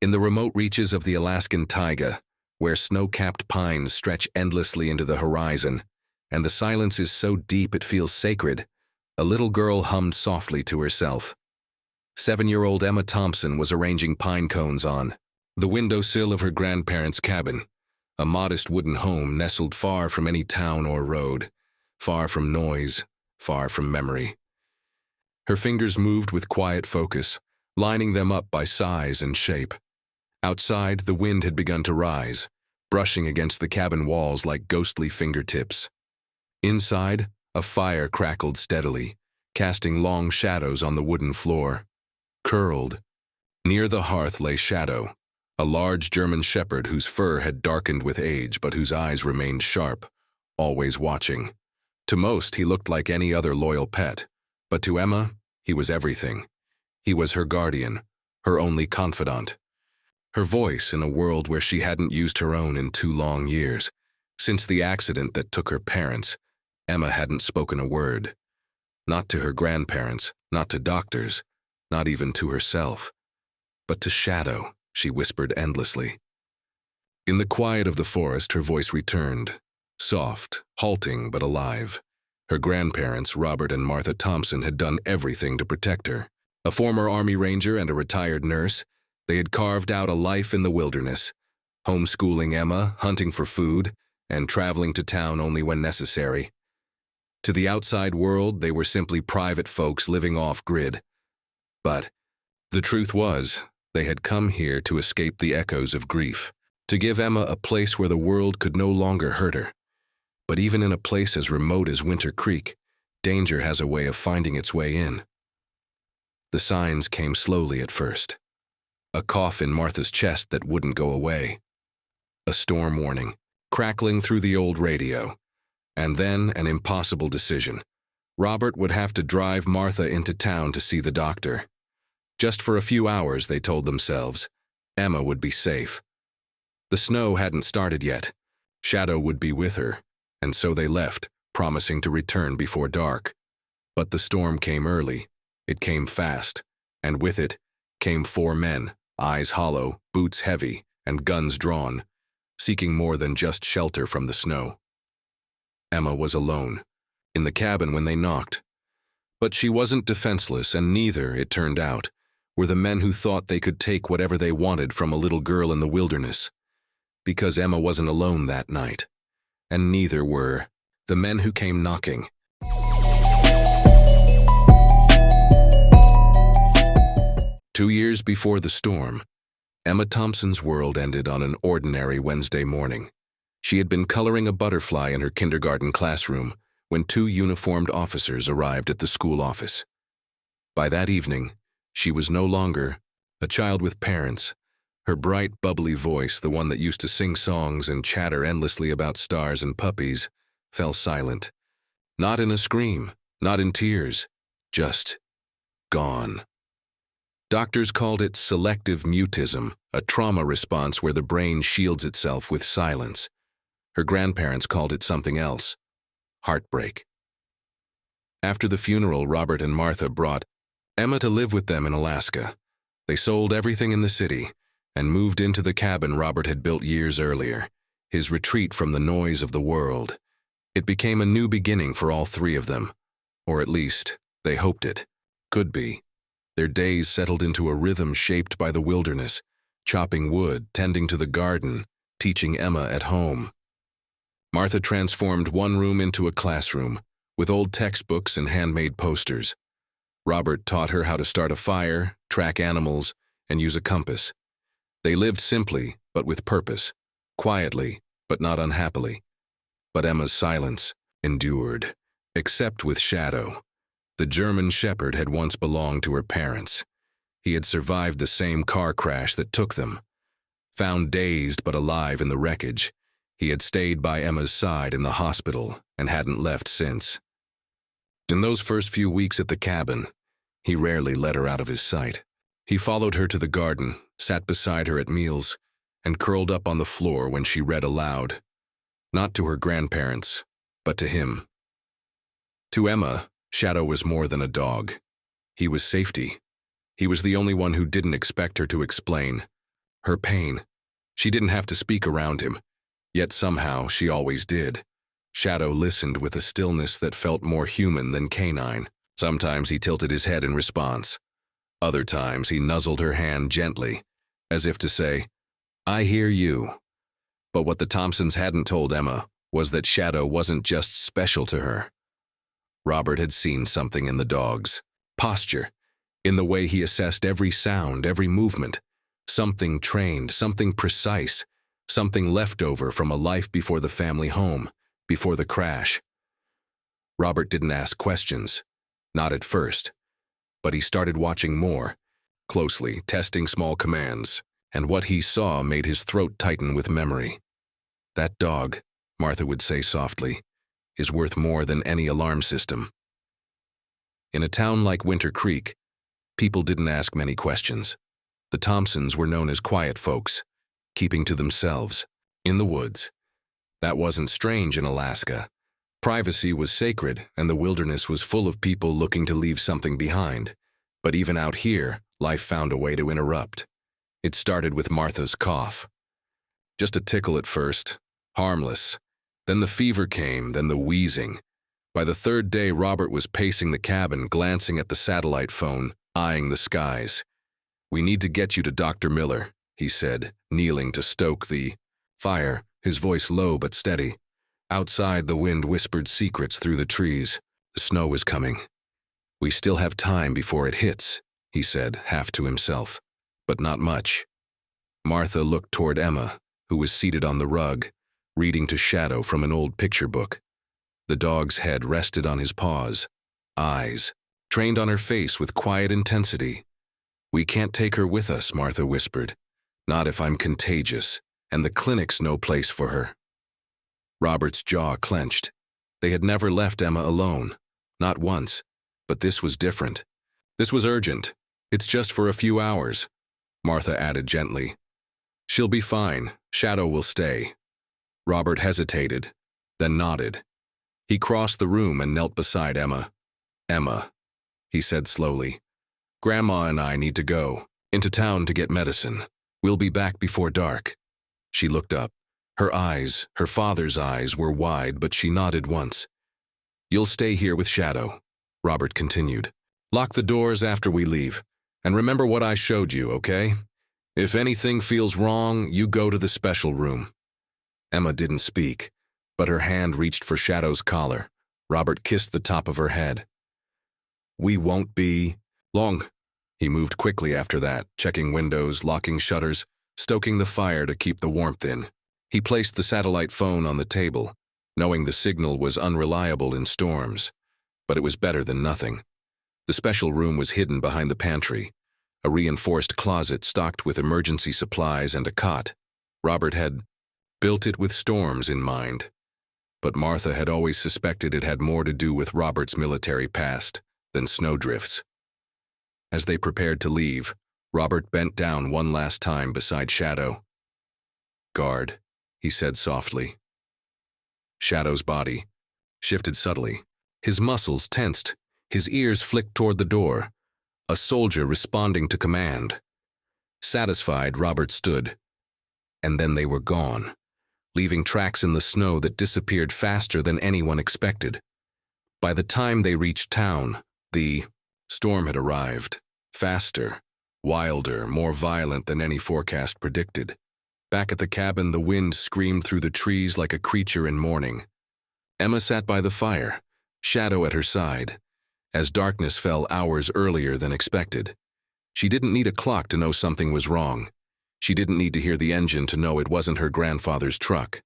In the remote reaches of the Alaskan Taiga, where snow-capped pines stretch endlessly into the horizon, and the silence is so deep it feels sacred, a little girl hummed softly to herself. 7-year-old Emma Thompson was arranging pine cones on the windowsill of her grandparents' cabin, a modest wooden home nestled far from any town or road, far from noise, far from memory. Her fingers moved with quiet focus, lining them up by size and shape. Outside, the wind had begun to rise, brushing against the cabin walls like ghostly fingertips. Inside, a fire crackled steadily, casting long shadows on the wooden floor. Curled, near the hearth lay Shadow, a large German shepherd whose fur had darkened with age but whose eyes remained sharp, always watching. To most, he looked like any other loyal pet, but to Emma, he was everything. He was her guardian, her only confidant. Her voice in a world where she hadn't used her own in 2 long years. Since the accident that took her parents, Emma hadn't spoken a word. Not to her grandparents, not to doctors, not even to herself. But to Shadow, she whispered endlessly. In the quiet of the forest, her voice returned, soft, halting but alive. Her grandparents, Robert and Martha Thompson, had done everything to protect her. A former Army Ranger and a retired nurse, they had carved out a life in the wilderness, homeschooling Emma, hunting for food, and traveling to town only when necessary. To the outside world, they were simply private folks living off-grid. But the truth was, they had come here to escape the echoes of grief, to give Emma a place where the world could no longer hurt her. But even in a place as remote as Winter Creek, danger has a way of finding its way in. The signs came slowly at first. A cough in Martha's chest that wouldn't go away. A storm warning, crackling through the old radio. And then an impossible decision. Robert would have to drive Martha into town to see the doctor. Just for a few hours, they told themselves, Emma would be safe. The snow hadn't started yet. Shadow would be with her, and so they left, promising to return before dark. But the storm came early. It came fast, and with it came 4 men, eyes hollow, boots heavy, and guns drawn, seeking more than just shelter from the snow. Emma was alone, in the cabin when they knocked. But she wasn't defenseless, and neither, it turned out, were the men who thought they could take whatever they wanted from a little girl in the wilderness. Because Emma wasn't alone that night, and neither were the men who came knocking. Two years before the storm, Emma Thompson's world ended on an ordinary Wednesday morning. She had been coloring a butterfly in her kindergarten classroom when 2 uniformed officers arrived at the school office. By that evening, she was no longer a child with parents. Her bright, bubbly voice, the one that used to sing songs and chatter endlessly about stars and puppies, fell silent. Not in a scream, not in tears, just gone. Doctors called it selective mutism, a trauma response where the brain shields itself with silence. Her grandparents called it something else, heartbreak. After the funeral, Robert and Martha brought Emma to live with them in Alaska. They sold everything in the city and moved into the cabin Robert had built years earlier, his retreat from the noise of the world. It became a new beginning for all 3 of them, or at least, they hoped it could be. Their days settled into a rhythm shaped by the wilderness, chopping wood, tending to the garden, teaching Emma at home. Martha transformed one room into a classroom, with old textbooks and handmade posters. Robert taught her how to start a fire, track animals, and use a compass. They lived simply, but with purpose, quietly, but not unhappily. But Emma's silence endured, except with Shadow. The German shepherd had once belonged to her parents. He had survived the same car crash that took them. Found dazed but alive in the wreckage, he had stayed by Emma's side in the hospital and hadn't left since. In those first few weeks at the cabin, he rarely let her out of his sight. He followed her to the garden, sat beside her at meals, and curled up on the floor when she read aloud. Not to her grandparents, but to him. To Emma, Shadow was more than a dog. He was safety. He was the only one who didn't expect her to explain. her pain. She didn't have to speak around him, yet somehow she always did. Shadow listened with a stillness that felt more human than canine. Sometimes he tilted his head in response. Other times he nuzzled her hand gently, as if to say, "I hear you." But what the Thompsons hadn't told Emma was that Shadow wasn't just special to her. Robert had seen something in the dog's posture, in the way he assessed every sound, every movement. Something trained, something precise, something left over from a life before the family home, before the crash. Robert didn't ask questions, not at first, but he started watching more closely, testing small commands, and what he saw made his throat tighten with memory. "That dog," Martha would say softly, "is worth more than any alarm system." In a town like Winter Creek, people didn't ask many questions. The Thompsons were known as quiet folks, keeping to themselves, in the woods. That wasn't strange in Alaska. Privacy was sacred, and the wilderness was full of people looking to leave something behind. But even out here, life found a way to interrupt. It started with Martha's cough. Just a tickle at first, harmless. Then the fever came, then the wheezing. By the third day, Robert was pacing the cabin, glancing at the satellite phone, eyeing the skies. "We need to get you to Dr. Miller," he said, kneeling to stoke the fire, his voice low but steady. Outside, the wind whispered secrets through the trees. "The snow is coming. We still have time before it hits," he said, half to himself, but not much. Martha looked toward Emma, who was seated on the rug, reading to Shadow from an old picture book. The dog's head rested on his paws, eyes trained on her face with quiet intensity. "We can't take her with us," Martha whispered. "Not if I'm contagious, and the clinic's no place for her." Robert's jaw clenched. They had never left Emma alone, not once, but this was different. This was urgent. "It's just for a few hours," Martha added gently. "She'll be fine. Shadow will stay." Robert hesitated, then nodded. He crossed the room and knelt beside Emma. "Emma," he said slowly, "Grandma and I need to go into town to get medicine. We'll be back before dark." She looked up. Her eyes, her father's eyes, were wide, but she nodded once. "You'll stay here with Shadow," Robert continued. "Lock the doors after we leave, and remember what I showed you, okay? If anything feels wrong, you go to the special room." Emma didn't speak, but her hand reached for Shadow's collar. Robert kissed the top of her head. "We won't be long." He moved quickly after that, checking windows, locking shutters, stoking the fire to keep the warmth in. He placed the satellite phone on the table, knowing the signal was unreliable in storms, but it was better than nothing. The special room was hidden behind the pantry, a reinforced closet stocked with emergency supplies and a cot. Robert had built it with storms in mind, but Martha had always suspected it had more to do with Robert's military past than snowdrifts. As they prepared to leave, Robert bent down one last time beside Shadow. "Guard," he said softly. Shadow's body shifted subtly. His muscles tensed, his ears flicked toward the door, a soldier responding to command. Satisfied, Robert stood, and then they were gone, leaving tracks in the snow that disappeared faster than anyone expected. By the time they reached town, the storm had arrived, faster, wilder, more violent than any forecast predicted. Back at the cabin, the wind screamed through the trees like a creature in mourning. Emma sat by the fire, Shadow at her side, as darkness fell hours earlier than expected. She didn't need a clock to know something was wrong. She didn't need to hear the engine to know it wasn't her grandfather's truck.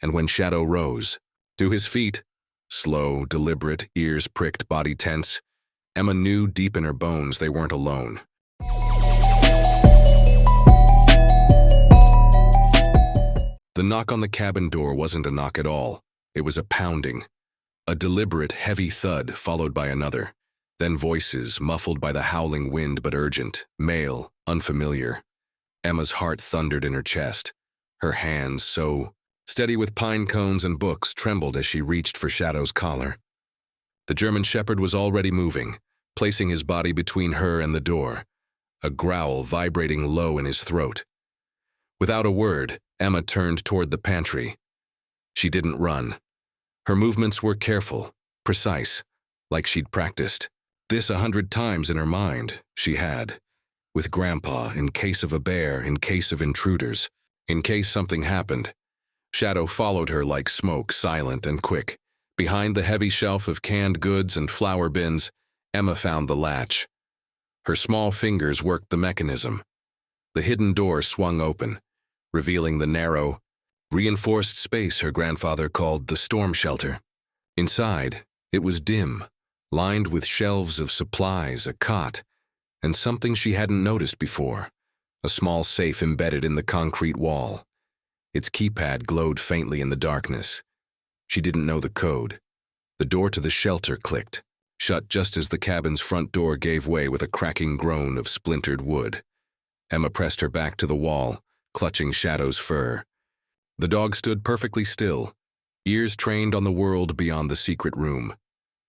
And when Shadow rose, to his feet, slow, deliberate, ears pricked, body tense, Emma knew deep in her bones they weren't alone. The knock on the cabin door wasn't a knock at all. It was a pounding. A deliberate, heavy thud followed by another. Then voices, muffled by the howling wind but urgent, male, unfamiliar. Emma's heart thundered in her chest. Her hands, so steady with pine cones and books, trembled as she reached for Shadow's collar. The German Shepherd was already moving, placing his body between her and the door, a growl vibrating low in his throat. Without a word, Emma turned toward the pantry. She didn't run. Her movements were careful, precise, like she'd practiced. This 100 times in her mind, she had. With Grandpa, in case of a bear, in case of intruders, in case something happened. Shadow followed her like smoke, silent and quick. Behind the heavy shelf of canned goods and flour bins, Emma found the latch. Her small fingers worked the mechanism. The hidden door swung open, revealing the narrow, reinforced space her grandfather called the storm shelter. Inside, it was dim, lined with shelves of supplies, a cot, and something she hadn't noticed before, a small safe embedded in the concrete wall. Its keypad glowed faintly in the darkness. She didn't know the code. The door to the shelter clicked, shut just as the cabin's front door gave way with a cracking groan of splintered wood. Emma pressed her back to the wall, clutching Shadow's fur. The dog stood perfectly still, ears trained on the world beyond the secret room.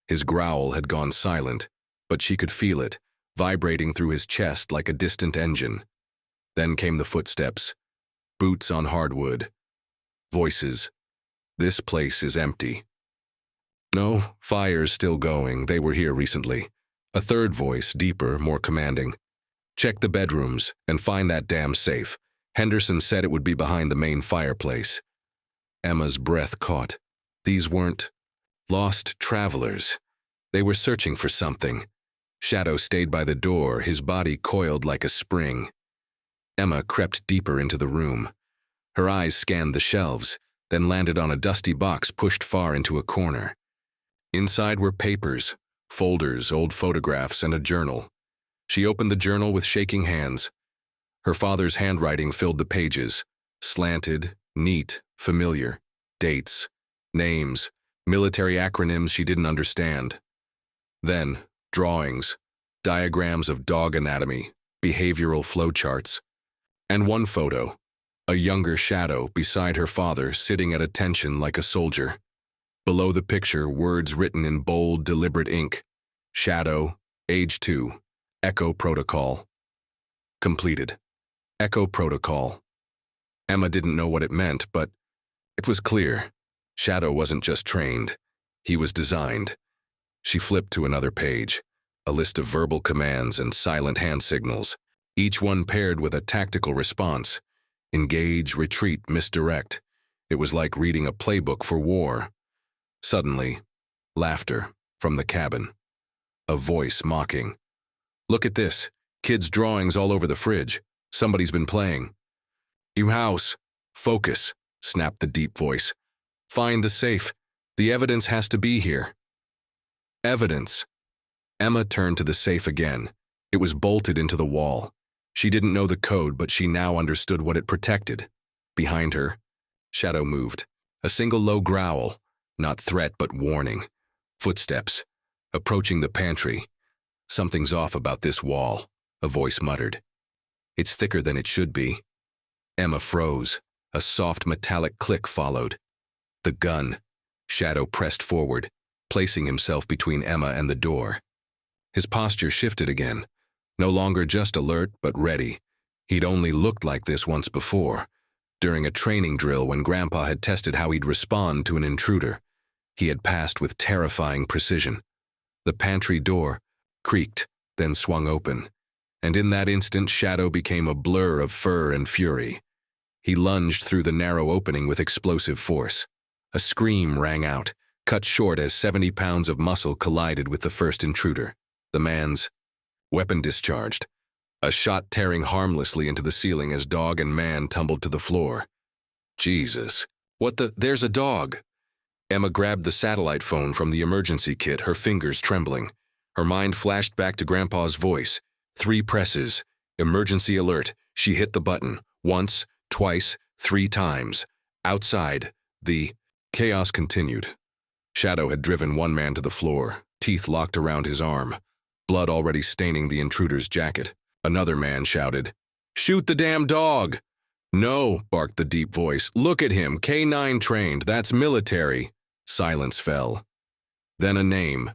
His growl had gone silent, but she could feel it, vibrating through his chest like a distant engine. Then came the footsteps, boots on hardwood. Voices. This place is empty. No, fire's still going. They were here recently. A third voice, deeper, more commanding. Check the bedrooms and find that damn safe. Henderson said it would be behind the main fireplace. Emma's breath caught. These weren't lost travelers. They were searching for something. Shadow stayed by the door, his body coiled like a spring. Emma crept deeper into the room. Her eyes scanned the shelves, then landed on a dusty box pushed far into a corner. Inside were papers, folders, old photographs, and a journal. She opened the journal with shaking hands. Her father's handwriting filled the pages, slanted, neat, familiar. Dates, names, military acronyms she didn't understand. Then, drawings, diagrams of dog anatomy, behavioral flowcharts. And one photo, a younger Shadow beside her father sitting at attention like a soldier. Below the picture, words written in bold, deliberate ink. Shadow, age 2, Echo Protocol. Completed. Echo Protocol. Emma didn't know what it meant, but it was clear. Shadow wasn't just trained. He was designed. She flipped to another page, a list of verbal commands and silent hand signals, each one paired with a tactical response. Engage, retreat, misdirect. It was like reading a playbook for war. Suddenly, laughter from the cabin. A voice mocking. Look at this. Kids' drawings all over the fridge. Somebody's been playing. You house. Focus, snapped the deep voice. Find the safe. The evidence has to be here. Evidence. Emma turned to the safe again. It was bolted into the wall. She didn't know the code, but she now understood what it protected. Behind her, Shadow moved. A single low growl, not threat but warning. Footsteps, approaching the pantry. Something's off about this wall, a voice muttered. It's thicker than it should be. Emma froze. A soft metallic click followed. The gun. Shadow pressed forward, placing himself between Emma and the door. His posture shifted again. No longer just alert, but ready. He'd only looked like this once before, during a training drill when Grandpa had tested how he'd respond to an intruder. He had passed with terrifying precision. The pantry door creaked, then swung open, and in that instant Shadow became a blur of fur and fury. He lunged through the narrow opening with explosive force. A scream rang out, cut short as 70 pounds of muscle collided with the first intruder. The man's weapon discharged, a shot tearing harmlessly into the ceiling as dog and man tumbled to the floor. Jesus, what the— There's a dog! Emma grabbed the satellite phone from the emergency kit, her fingers trembling. Her mind flashed back to Grandpa's voice. 3 presses. Emergency alert. She hit the button. Once, twice, 3 times. Outside, the chaos continued. Shadow had driven one man to the floor, teeth locked around his arm, blood already staining the intruder's jacket. Another man shouted, "Shoot the damn dog!" "No," barked the deep voice. "Look at him, K9 trained, that's military." Silence fell. Then a name.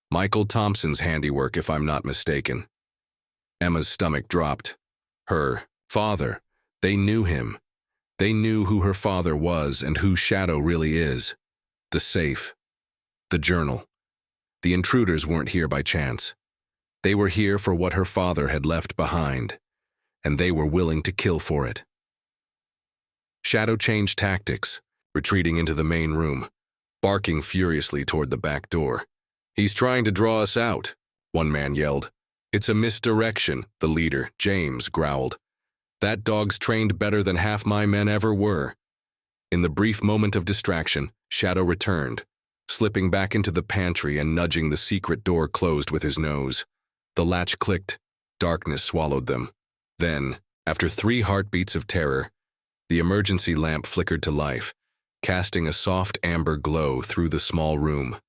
Michael Thompson's handiwork, if I'm not mistaken. Emma's stomach dropped. Her father, They knew him. They knew who her father was and who Shadow really is. The safe. The journal. The intruders weren't here by chance. They were here for what her father had left behind, and they were willing to kill for it. Shadow changed tactics, retreating into the main room, barking furiously toward the back door. "He's trying to draw us out," one man yelled. "It's a misdirection," the leader, James, growled. "That dog's trained better than half my men ever were." In the brief moment of distraction, Shadow returned, slipping back into the pantry and nudging the secret door closed with his nose. The latch clicked. Darkness swallowed them. Then, after 3 heartbeats of terror, the emergency lamp flickered to life, casting a soft amber glow through the small room.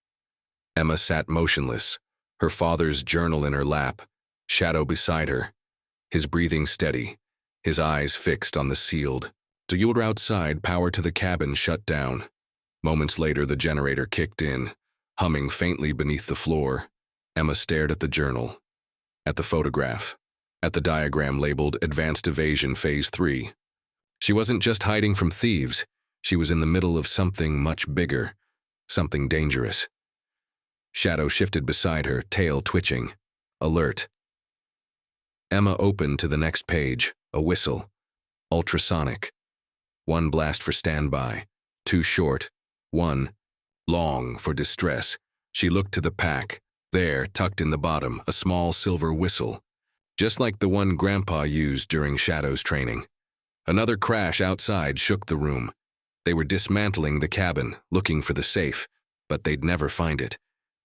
Emma sat motionless, her father's journal in her lap, Shadow beside her, his breathing steady, his eyes fixed on the sealed. The door outside, power to the cabin shut down. Moments later, the generator kicked in, humming faintly beneath the floor. Emma stared at the journal, at the photograph, at the diagram labeled Advanced Evasion Phase 3. She wasn't just hiding from thieves, she was in the middle of something much bigger, something dangerous. Shadow shifted beside her, tail twitching, alert. Emma opened to the next page, a whistle, ultrasonic. 1 blast for standby, 2 short, 1 long for distress. She looked to the pack. There, tucked in the bottom, a small silver whistle, just like the one Grandpa used during Shadow's training. Another crash outside shook the room. They were dismantling the cabin, looking for the safe, but they'd never find it,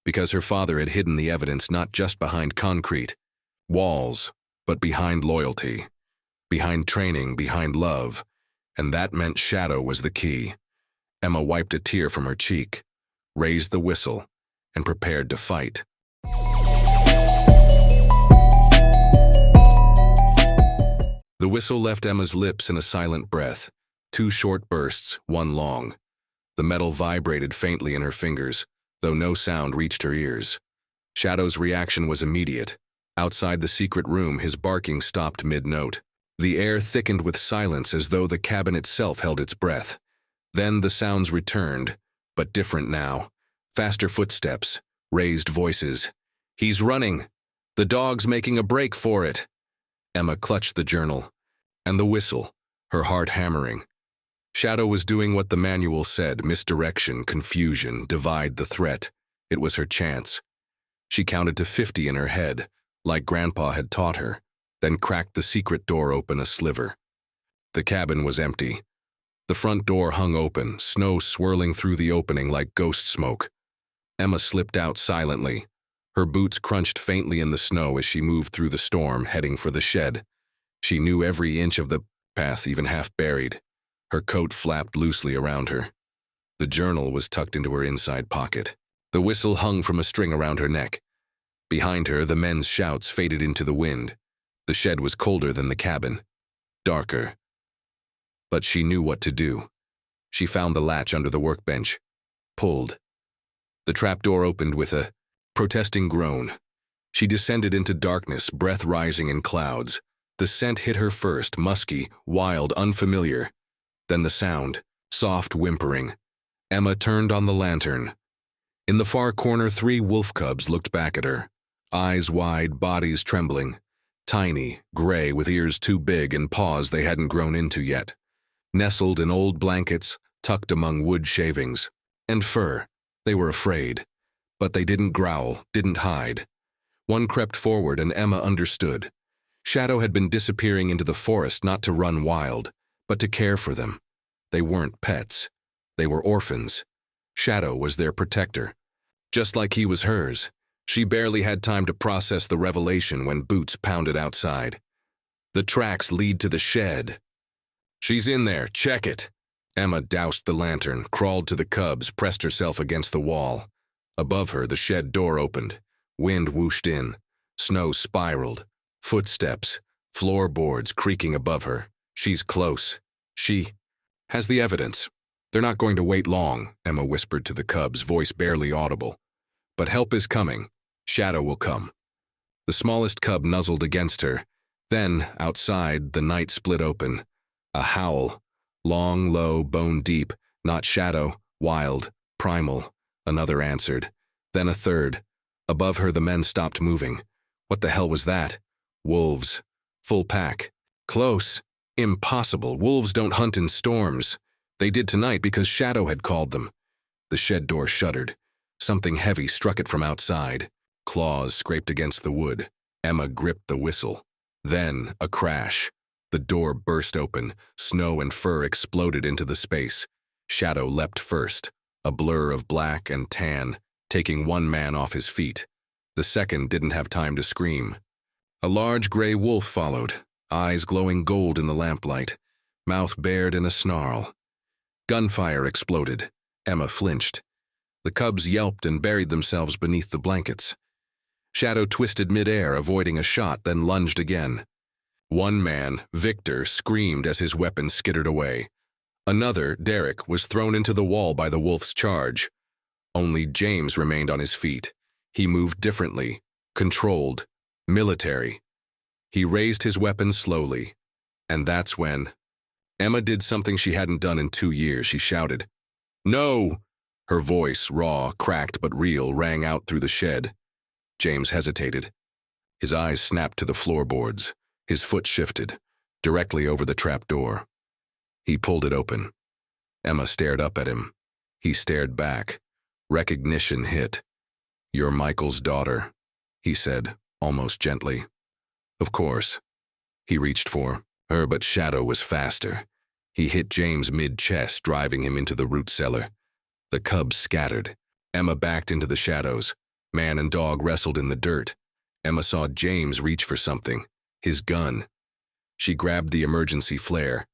because her father had hidden the evidence not just behind concrete, walls, but behind loyalty, behind training, behind love, and that meant Shadow was the key. Emma wiped a tear from her cheek, raised the whistle, and prepared to fight. The whistle left Emma's lips in a silent breath, 2 short bursts, 1 long. The metal vibrated faintly in her fingers, though no sound reached her ears. Shadow's reaction was immediate. Outside the secret room, his barking stopped mid-note. The air thickened with silence as though the cabin itself held its breath. Then the sounds returned, but different now. Faster footsteps, raised voices. "He's running! The dog's making a break for it!" Emma clutched the journal, and the whistle, her heart hammering. Shadow was doing what the manual said: misdirection, confusion, divide the threat. It was her chance. She counted to 50 in her head, like Grandpa had taught her, then cracked the secret door open a sliver. The cabin was empty. The front door hung open, snow swirling through the opening like ghost smoke. Emma slipped out silently. Her boots crunched faintly in the snow as she moved through the storm, heading for the shed. She knew every inch of the path, even half buried. Her coat flapped loosely around her. The journal was tucked into her inside pocket. The whistle hung from a string around her neck. Behind her, the men's shouts faded into the wind. The shed was colder than the cabin, darker. But she knew what to do. She found the latch under the workbench, pulled. The trapdoor opened with a protesting groan. She descended into darkness, breath rising in clouds. The scent hit her first, musky, wild, unfamiliar. Then the sound, soft whimpering. Emma turned on the lantern. In the far corner, 3 wolf cubs looked back at her, eyes wide, bodies trembling. Tiny, gray, with ears too big and paws they hadn't grown into yet. Nestled in old blankets, tucked among wood shavings. And fur. They were afraid. But they didn't growl, didn't hide. One crept forward and Emma understood. Shadow had been disappearing into the forest not to run wild, but to care for them. They weren't pets. They were orphans. Shadow was their protector. Just like he was hers. She barely had time to process the revelation when boots pounded outside. "The tracks lead to the shed." "She's in there, check it." Emma doused the lantern, crawled to the cubs, pressed herself against the wall. Above her, the shed door opened. Wind whooshed in. Snow spiraled. Footsteps, floorboards creaking above her. She's close. She has the evidence. "They're not going to wait long," Emma whispered to the cubs, voice barely audible. "But help is coming. Shadow will come." The smallest cub nuzzled against her. Then, outside, the night split open. A howl. Long, low, bone deep, not shadow, wild, primal. Another answered. Then a third. Above her, the men stopped moving. What the hell was that? Wolves. Full pack. Close. Impossible. Wolves don't hunt in storms. They did tonight because Shadow had called them. The shed door shuddered. Something heavy struck it from outside. Claws scraped against the wood. Emma gripped the whistle. Then, a crash. The door burst open. Snow and fur exploded into the space. Shadow leapt first, a blur of black and tan, taking one man off his feet. The second didn't have time to scream. A large gray wolf followed, eyes glowing gold in the lamplight, mouth bared in a snarl. Gunfire exploded. Emma flinched. The cubs yelped and buried themselves beneath the blankets. Shadow twisted midair, avoiding a shot, then lunged again. One man, Victor, screamed as his weapon skittered away. Another, Derek, was thrown into the wall by the wolf's charge. Only James remained on his feet. He moved differently, controlled, military. He raised his weapon slowly. And that's when Emma did something she hadn't done in 2 years. She shouted, "No!" Her voice, raw, cracked but real, rang out through the shed. James hesitated. His eyes snapped to the floorboards. His foot shifted, directly over the trap door. He pulled it open. Emma stared up at him. He stared back. Recognition hit. "You're Michael's daughter," he said, almost gently. Of course. He reached for her, but Shadow was faster. He hit James mid-chest, driving him into the root cellar. The cubs scattered. Emma backed into the shadows. Man and dog wrestled in the dirt. Emma saw James reach for something. His gun. She grabbed the emergency flare.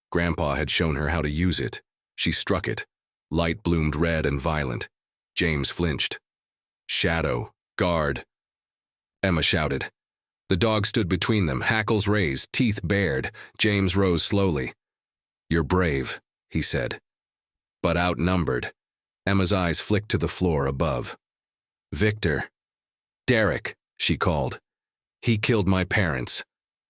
Grandpa had shown her how to use it. She struck it. Light bloomed red and violent. James flinched. "Shadow, guard." Emma shouted. The dog stood between them, hackles raised, teeth bared. James rose slowly. "You're brave," he said. But outnumbered. Emma's eyes flicked to the floor above. "Victor." "Derek," she called. "He killed my parents."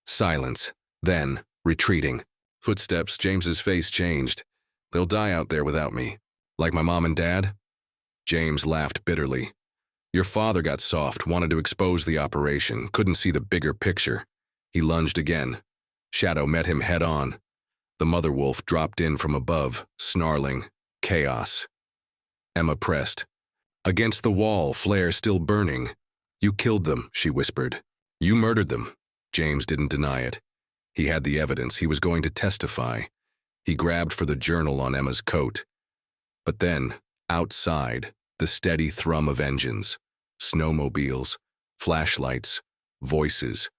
Silence. Then, retreating. Footsteps. James's face changed. "They'll die out there without me. Like my mom and dad?" James laughed bitterly. "Your father got soft, wanted to expose the operation, couldn't see the bigger picture." He lunged again. Shadow met him head on. The mother wolf dropped in from above, snarling. Chaos. Emma pressed. Against the wall, flare still burning. "You killed them," she whispered. "You murdered them." James didn't deny it. He had the evidence. He was going to testify. He grabbed for the journal on Emma's coat. But then, outside, the steady thrum of engines, snowmobiles, flashlights, voices.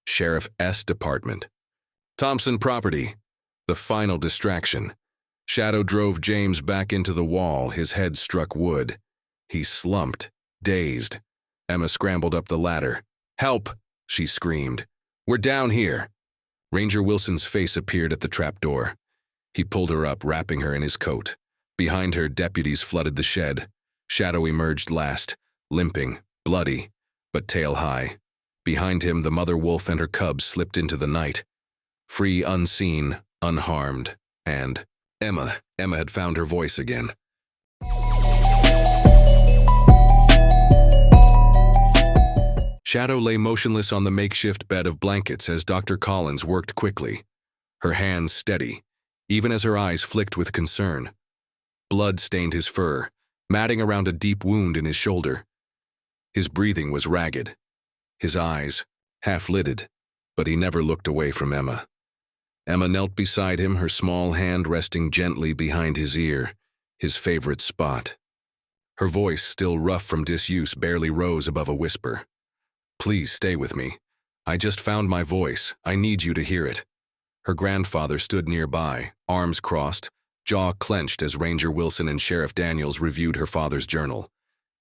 Sheriff S. Department. Thompson property. The final distraction. Shadow drove James back into the wall, his head struck wood. He slumped, dazed. Emma scrambled up the ladder. "Help!" she screamed. "We're down here." Ranger Wilson's face appeared at the trapdoor. He pulled her up, wrapping her in his coat. Behind her, deputies flooded the shed. Shadow emerged last, limping, bloody, but tail high. Behind him, the mother wolf and her cubs slipped into the night. Free, unseen, unharmed, and Emma had found her voice again. Shadow lay motionless on the makeshift bed of blankets as Dr. Collins worked quickly, her hands steady, even as her eyes flicked with concern. Blood stained his fur, matting around a deep wound in his shoulder. His breathing was ragged, his eyes half-lidded, but he never looked away from Emma. Emma knelt beside him, her small hand resting gently behind his ear, his favorite spot. Her voice, still rough from disuse, barely rose above a whisper. "Please stay with me. I just found my voice. I need you to hear it." Her grandfather stood nearby, arms crossed, jaw clenched as Ranger Wilson and Sheriff Daniels reviewed her father's journal.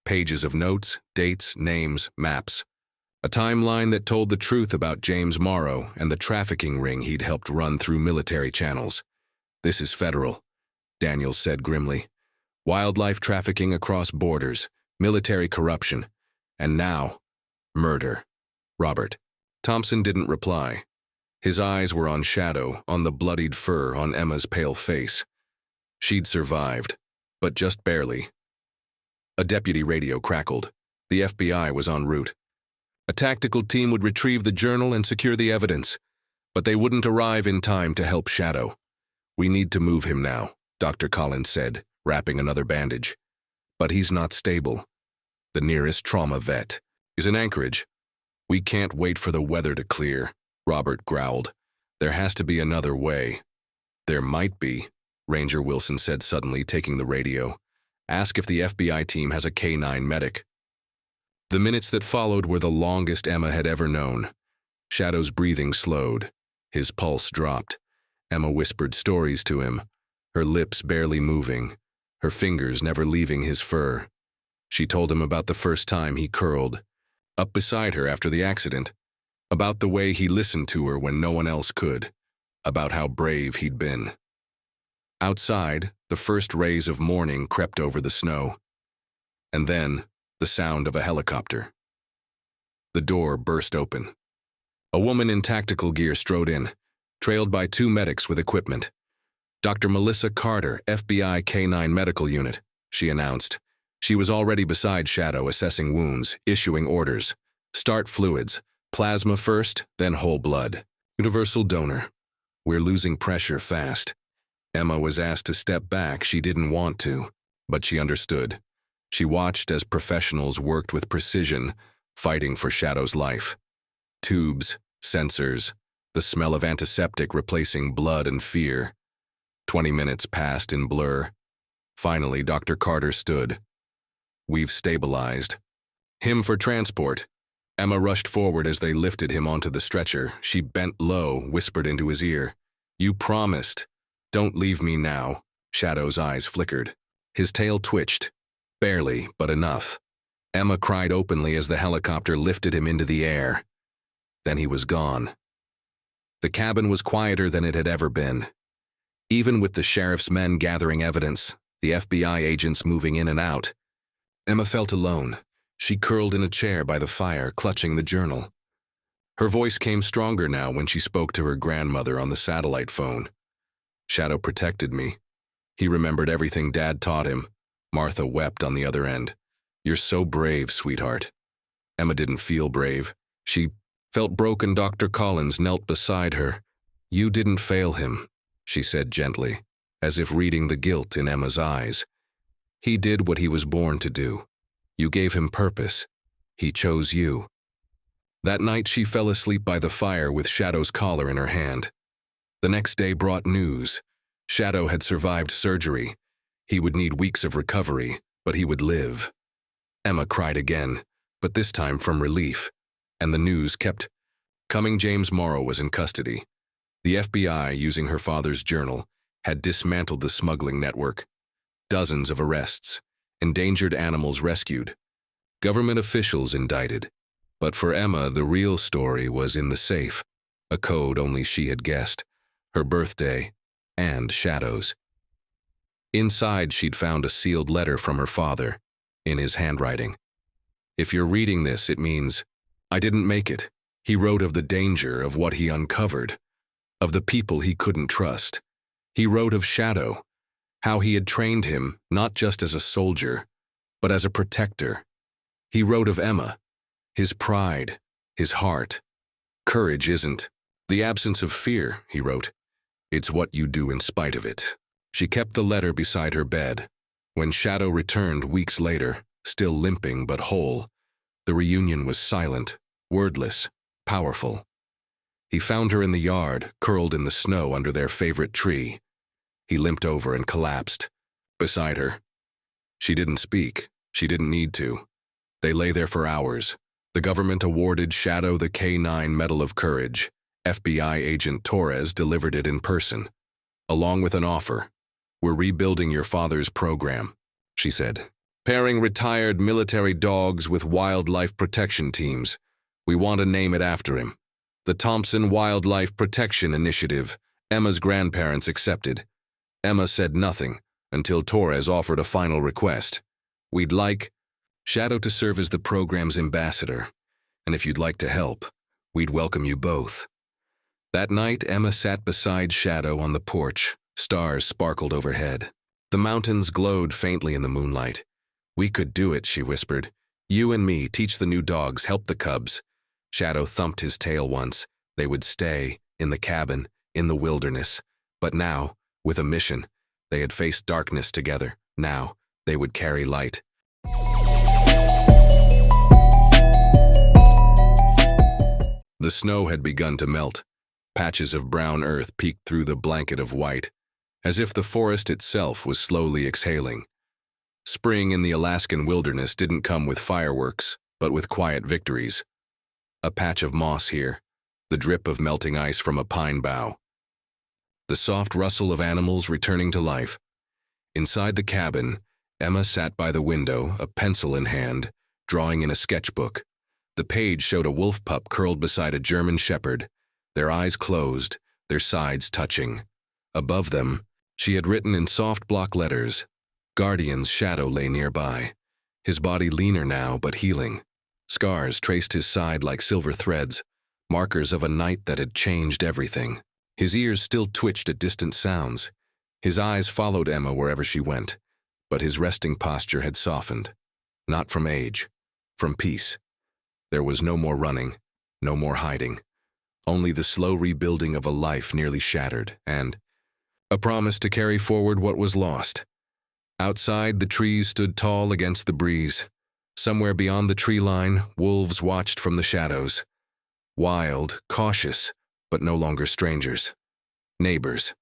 Pages of notes, dates, names, maps. A timeline that told the truth about James Morrow and the trafficking ring he'd helped run through military channels. "This is federal," Daniels said grimly. "Wildlife trafficking across borders, military corruption, and now, murder." Robert. Thompson didn't reply. His eyes were on Shadow, on the bloodied fur on Emma's pale face. She'd survived, but just barely. A deputy radio crackled. The FBI was en route. A tactical team would retrieve the journal and secure the evidence, but they wouldn't arrive in time to help Shadow. "We need to move him now," Dr. Collins said, wrapping another bandage. "But he's not stable. The nearest trauma vet is in Anchorage. We can't wait for the weather to clear," Robert growled. "There has to be another way." "There might be," Ranger Wilson said suddenly, taking the radio. "Ask if the FBI team has a K-9 medic." The minutes that followed were the longest Emma had ever known. Shadow's breathing slowed. His pulse dropped. Emma whispered stories to him, her lips barely moving, her fingers never leaving his fur. She told him about the first time he curled up beside her after the accident, about the way he listened to her when no one else could, about how brave he'd been. Outside, the first rays of morning crept over the snow. And then, the sound of a helicopter. The door burst open. A woman in tactical gear strode in, trailed by 2 medics with equipment. "Dr. Melissa Carter, FBI K-9 Medical Unit," she announced. She was already beside Shadow, assessing wounds, issuing orders. "Start fluids. Plasma first, then whole blood. Universal donor. We're losing pressure fast." Emma was asked to step back. She didn't want to, but she understood. She watched as professionals worked with precision, fighting for Shadow's life. Tubes, sensors, the smell of antiseptic replacing blood and fear. 20 minutes passed in blur. Finally, Dr. Carter stood. "We've stabilized. Him for transport." Emma rushed forward as they lifted him onto the stretcher. She bent low, whispered into his ear. "You promised. Don't leave me now." Shadow's eyes flickered. His tail twitched. Barely, but enough. Emma cried openly as the helicopter lifted him into the air. Then he was gone. The cabin was quieter than it had ever been. Even with the sheriff's men gathering evidence, the FBI agents moving in and out, Emma felt alone. She curled in a chair by the fire, clutching the journal. Her voice came stronger now when she spoke to her grandmother on the satellite phone. "Shadow protected me. He remembered everything Dad taught him." Martha wept on the other end. "You're so brave, sweetheart." Emma didn't feel brave. She felt broken. Dr. Collins knelt beside her. "You didn't fail him," she said gently, as if reading the guilt in Emma's eyes. "He did what he was born to do. You gave him purpose. He chose you." That night she fell asleep by the fire with Shadow's collar in her hand. The next day brought news. Shadow had survived surgery. He would need weeks of recovery, but he would live. Emma cried again, but this time from relief, and the news kept coming. James Morrow was in custody. The FBI, using her father's journal, had dismantled the smuggling network. Dozens of arrests, endangered animals rescued, government officials indicted. But for Emma, the real story was in the safe, a code only she had guessed, her birthday, and Shadow's. Inside, she'd found a sealed letter from her father, in his handwriting. "If you're reading this, it means I didn't make it." He wrote of the danger, of what he uncovered, of the people he couldn't trust. He wrote of Shadow, how he had trained him not just as a soldier, but as a protector. He wrote of Emma, his pride, his heart. "Courage isn't the absence of fear," he wrote. "It's what you do in spite of it." She kept the letter beside her bed. When Shadow returned weeks later, still limping but whole, the reunion was silent, wordless, powerful. He found her in the yard, curled in the snow under their favorite tree. He limped over and collapsed beside her. She didn't speak. She didn't need to. They lay there for hours. The government awarded Shadow the K-9 Medal of Courage. FBI agent Torres delivered it in person, along with an offer. "We're rebuilding your father's program," she said. "Pairing retired military dogs with wildlife protection teams. We want to name it after him. The Thompson Wildlife Protection Initiative." Emma's grandparents accepted. Emma said nothing until Torres offered a final request. "We'd like Shadow to serve as the program's ambassador, and if you'd like to help, we'd welcome you both." That night, Emma sat beside Shadow on the porch. Stars sparkled overhead. The mountains glowed faintly in the moonlight. "We could do it," she whispered. "You and me, teach the new dogs, help the cubs." Shadow thumped his tail once. They would stay, in the cabin, in the wilderness. But now, with a mission, they had faced darkness together. Now, they would carry light. The snow had begun to melt. Patches of brown earth peeked through the blanket of white, as if the forest itself was slowly exhaling. Spring in the Alaskan wilderness didn't come with fireworks, but with quiet victories. A patch of moss here, the drip of melting ice from a pine bough, the soft rustle of animals returning to life. Inside the cabin, Emma sat by the window, a pencil in hand, drawing in a sketchbook. The page showed a wolf pup curled beside a German shepherd, their eyes closed, their sides touching. Above them, she had written in soft block letters, "Guardian's shadow lay nearby, his body leaner now but healing." Scars traced his side like silver threads, markers of a night that had changed everything. His ears still twitched at distant sounds. His eyes followed Emma wherever she went, but his resting posture had softened. Not from age, from peace. There was no more running, no more hiding. Only the slow rebuilding of a life nearly shattered, and a promise to carry forward what was lost. Outside, the trees stood tall against the breeze. Somewhere beyond the tree line, wolves watched from the shadows. Wild, cautious, but no longer strangers. Neighbors.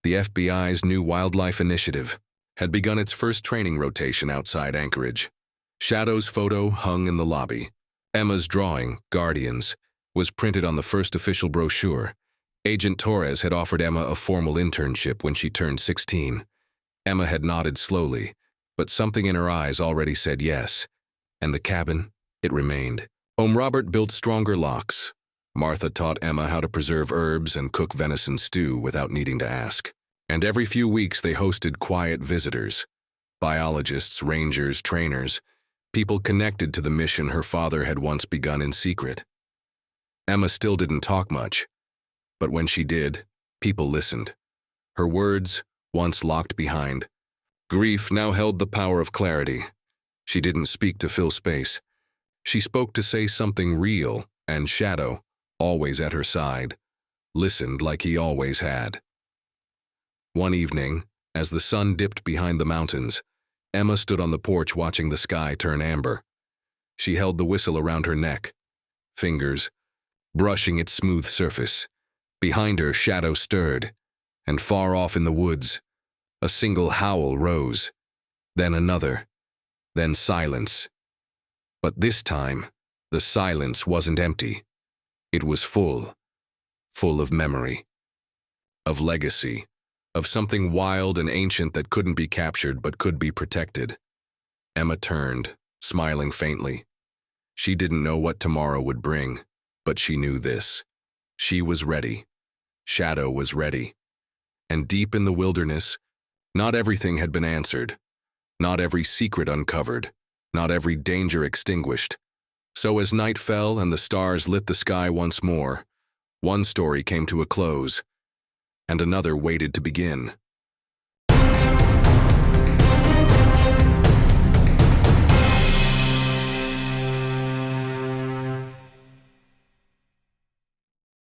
The FBI's new wildlife initiative had begun its first training rotation outside Anchorage. Shadow's photo hung in the lobby. Emma's drawing, Guardians, was printed on the first official brochure. Agent Torres had offered Emma a formal internship when she turned 16. Emma had nodded slowly, but something in her eyes already said yes. And the cabin, it remained. Robert built stronger locks. Martha taught Emma how to preserve herbs and cook venison stew without needing to ask. And every few weeks they hosted quiet visitors. Biologists, rangers, trainers, people connected to the mission her father had once begun in secret. Emma still didn't talk much, but when she did, people listened. Her words, once locked behind, grief now held the power of clarity. She didn't speak to fill space. She spoke to say something real, and Shadow, always at her side, listened like he always had. One evening, as the sun dipped behind the mountains, Emma stood on the porch watching the sky turn amber. She held the whistle around her neck, fingers brushing its smooth surface. Behind her, Shadow stirred, and far off in the woods, a single howl rose, then another, then silence. But this time, the silence wasn't empty. It was full of memory, of legacy, of something wild and ancient that couldn't be captured but could be protected. Emma turned, smiling faintly. She didn't know what tomorrow would bring, but she knew this. She was ready. Shadow was ready. And deep in the wilderness, not everything had been answered. Not every secret uncovered. Not every danger extinguished. So as night fell and the stars lit the sky once more, one story came to a close, and another waited to begin.